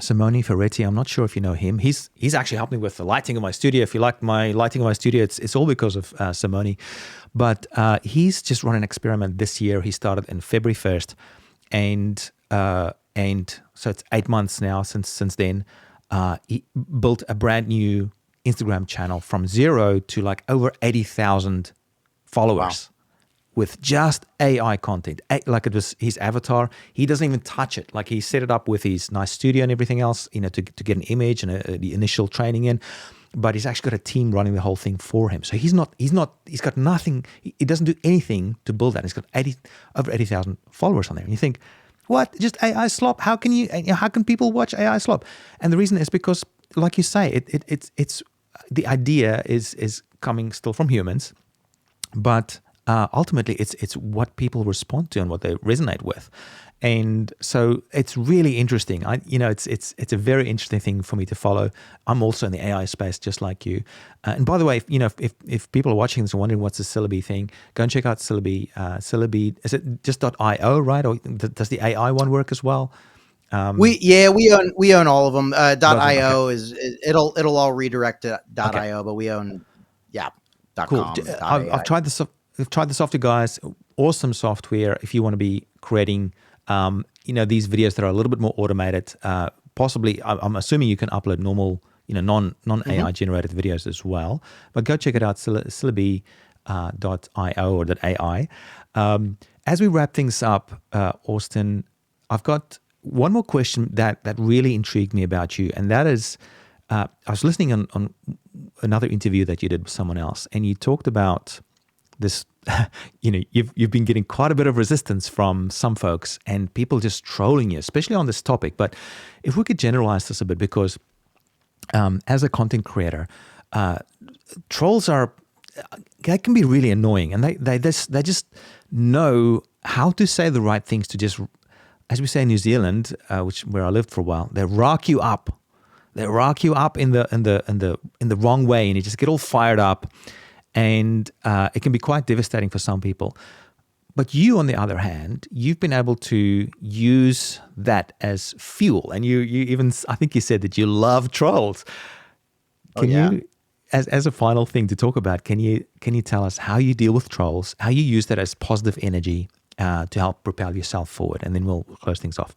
Simone Ferretti. I'm not sure if you know him. He's actually helped me with the lighting of my studio. If you like my lighting of my studio, it's all because of Simone. But he's just run an experiment this year. He started in February 1st, and so it's 8 months now since then. He built a brand new Instagram channel from zero to like over 80,000 followers. Wow. With just AI content. Like, it was his avatar. He doesn't even touch it. Like, he set it up with his nice studio and everything else, to get an image and the initial training in. But he's actually got a team running the whole thing for him. So he's got nothing. He doesn't do anything to build that. He's got over 80,000 followers on there. And you think, what? Just AI slop? How can people watch AI slop? And the reason is because, like you say, it's the idea is coming still from humans, but ultimately it's what people respond to and what they resonate with. And so it's really interesting. It's a very interesting thing for me to follow. I'm also in the AI space, just like you. And by the way, if people are watching this and wondering what's the Syllaby thing, go and check out Syllaby. Syllaby, is it just .io, right? Or does the AI one work as well? We own all of them. .io okay. is it'll all redirect to .io, Okay. but we own Cool. .com. I've tried the software, guys. Awesome software if you want to be creating these videos that are a little bit more automated. Possibly, I'm assuming you can upload normal, non-AI generated videos as well. But go check it out, Syllaby .io or .ai. As we wrap things up, Austin, I've got one more question that really intrigued me about you, and that is, I was listening on another interview that you did with someone else, and you talked about this. You've been getting quite a bit of resistance from some folks and people just trolling you, especially on this topic. But if we could generalize this a bit, because as a content creator, trolls they can be really annoying, and they just know how to say the right things to just, as we say in New Zealand, where I lived for a while, they rock you up. They rock you up in the wrong way, and you just get all fired up. And it can be quite devastating for some people. But you, on the other hand, you've been able to use that as fuel. And you even, I think you said that you love trolls. Can you, as a final thing to talk about, can you tell us how you deal with trolls, how you use that as positive energy to help propel yourself forward? And then we'll close things off.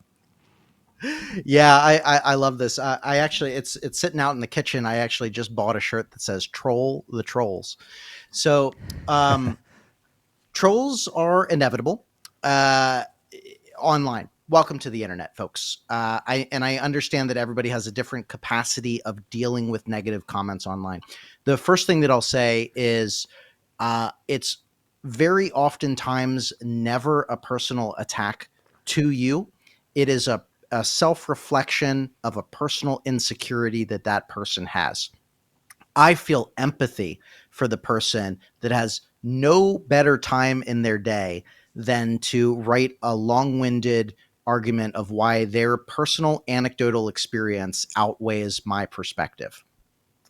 Yeah, I love this. I actually, it's sitting out in the kitchen. I actually just bought a shirt that says "Troll the Trolls." So, trolls are inevitable online. Welcome to the internet, folks. I understand that everybody has a different capacity of dealing with negative comments online. The first thing that I'll say is, it's very oftentimes never a personal attack to you. It is a self-reflection of a personal insecurity that person has. I feel empathy for the person that has no better time in their day than to write a long-winded argument of why their personal anecdotal experience outweighs my perspective.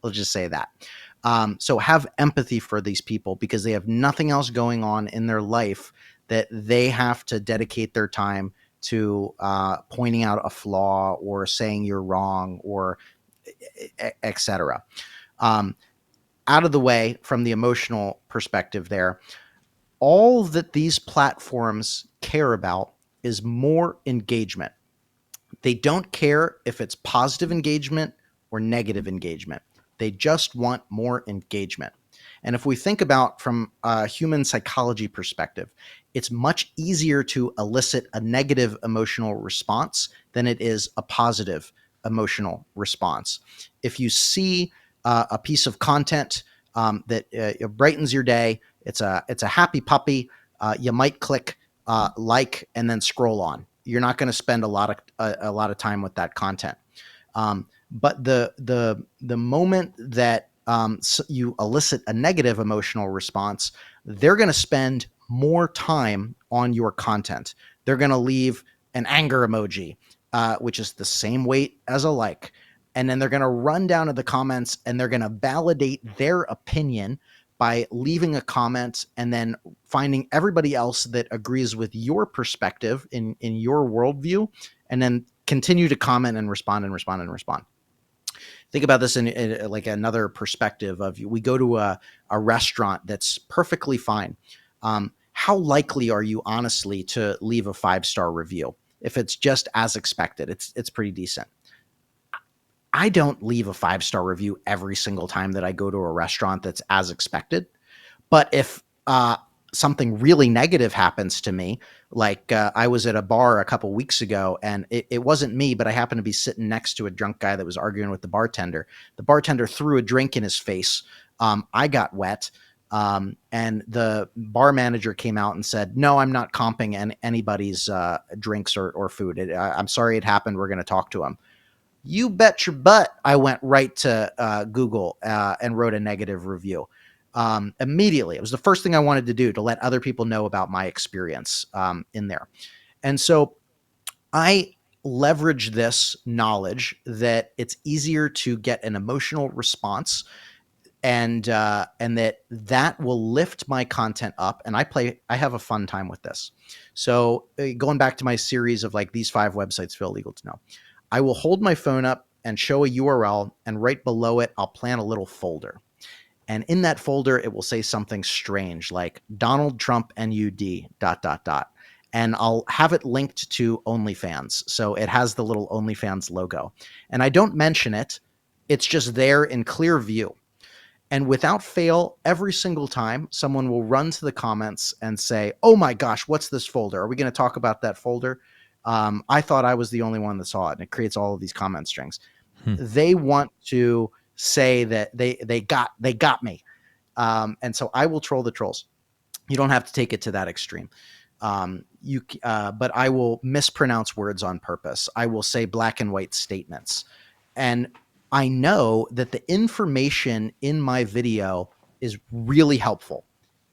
Let's just say that. So have empathy for these people, because they have nothing else going on in their life that they have to dedicate their time to pointing out a flaw or saying you're wrong, or etc. Out of the way from the emotional perspective there, all that these platforms care about is more engagement. They don't care if it's positive engagement or negative engagement. They just want more engagement. And if we think about from a human psychology perspective, it's much easier to elicit a negative emotional response than it is a positive emotional response. If you see a piece of content that brightens your day. It's a happy puppy. You might click like and then scroll on. You're not going to spend a lot of time with that content. But the moment that you elicit a negative emotional response, they're going to spend more time on your content. They're going to leave an anger emoji, which is the same weight as a like. And then they're going to run down to the comments and they're going to validate their opinion by leaving a comment and then finding everybody else that agrees with your perspective in your worldview, and then continue to comment and respond and respond and respond. Think about this in like another perspective of, we go to a restaurant that's perfectly fine. How likely are you honestly to leave a 5-star review? If it's just as expected, it's pretty decent. I don't leave a 5-star review every single time that I go to a restaurant that's as expected. But if something really negative happens to me, like I was at a bar a couple weeks ago, and it wasn't me, but I happened to be sitting next to a drunk guy that was arguing with the bartender. The bartender threw a drink in his face. I got wet. And the bar manager came out and said, "No, I'm not comping anybody's drinks or food. I'm sorry it happened. We're going to talk to him." You bet your butt I went right to Google and wrote a negative review immediately. It was the first thing I wanted to do, to let other people know about my experience in there. And so I leverage this knowledge that it's easier to get an emotional response, and that will lift my content up. And I have a fun time with this. So going back to my series of like, these 5 websites feel illegal to know, I will hold my phone up and show a URL, and right below it, I'll plant a little folder. And in that folder, it will say something strange like Donald Trump NUD ... And I'll have it linked to OnlyFans. So it has the little OnlyFans logo. And I don't mention it. It's just there in clear view. And without fail, every single time, someone will run to the comments and say, "Oh my gosh, what's this folder? Are we going to talk about that folder? I thought I was the only one that saw it." And it creates all of these comment strings. Hmm. They want to say that they got me. And so I will troll the trolls. You don't have to take it to that extreme. But I will mispronounce words on purpose. I will say black and white statements. And I know that the information in my video is really helpful.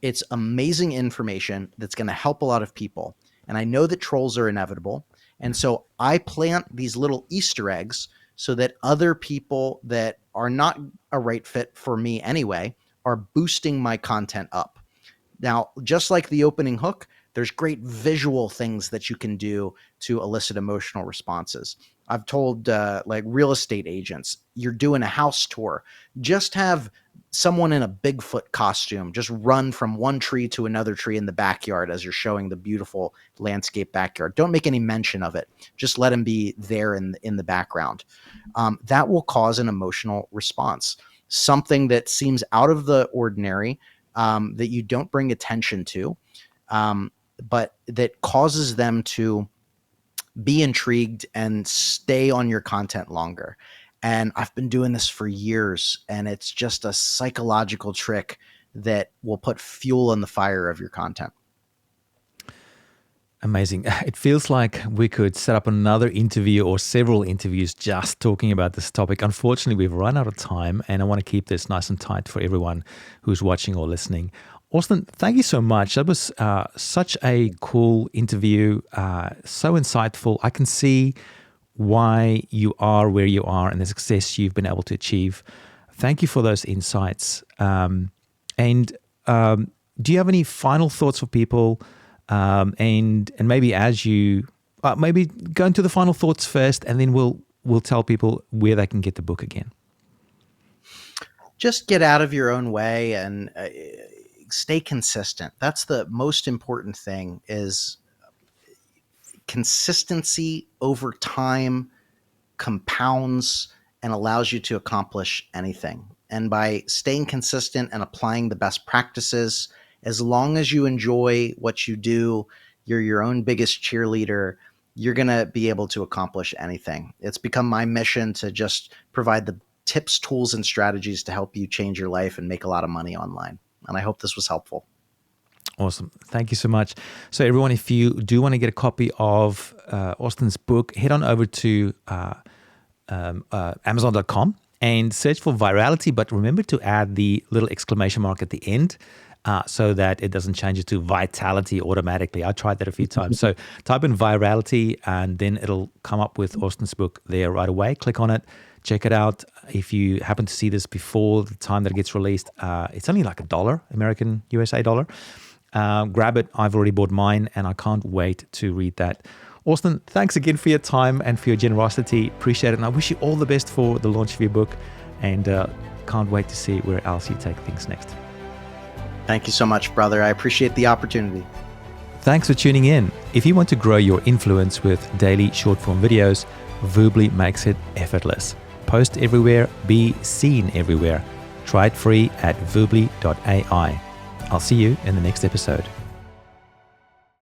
It's amazing information that's going to help a lot of people. And I know that trolls are inevitable. And so I plant these little Easter eggs so that other people that are not a right fit for me anyway are boosting my content up. Now, just like the opening hook, there's great visual things that you can do to elicit emotional responses. I've told like real estate agents, you're doing a house tour, just have someone in a Bigfoot costume just run from one tree to another tree in the backyard as you're showing the beautiful landscape backyard. Don't make any mention of it. Just let him be there in the background. That will cause an emotional response. Something that seems out of the ordinary, that you don't bring attention to, but that causes them to be intrigued and stay on your content longer. And I've been doing this for years, and it's just a psychological trick that will put fuel in the fire of your content. Amazing. It feels like we could set up another interview or several interviews just talking about this topic. Unfortunately, we've run out of time, and I want to keep this nice and tight for everyone who's watching or listening. Austin, thank you so much. That was such a cool interview, so insightful. I can see why you are where you are and the success you've been able to achieve. Thank you for those insights. And do you have any final thoughts for people? And maybe as you maybe go into the final thoughts first, and then we'll tell people where they can get the book again. Just get out of your own way and stay consistent. That's the most important thing, is consistency over time compounds and allows you to accomplish anything. And by staying consistent and applying the best practices, as long as you enjoy what you do, you're your own biggest cheerleader, you're going to be able to accomplish anything. It's become my mission to just provide the tips, tools, and strategies to help you change your life and make a lot of money online. And I hope this was helpful. Awesome. Thank you so much. So everyone, if you do want to get a copy of Austin's book, head on over to Amazon.com and search for Virality, but remember to add the little exclamation mark at the end so that it doesn't change it to Vitality automatically. I tried that a few times. So type in Virality and then it'll come up with Austin's book there right away. Click on it, check it out. If you happen to see this before the time that it gets released, it's only like $1, American USA dollar. Grab it. I've already bought mine and I can't wait to read that. Austin, thanks again for your time and for your generosity. Appreciate it. And I wish you all the best for the launch of your book and can't wait to see where else you take things next. Thank you so much, brother. I appreciate the opportunity. Thanks for tuning in. If you want to grow your influence with daily short form videos, Voobly makes it effortless. Post everywhere, be seen everywhere. Try it free at voobly.ai. I'll see you in the next episode.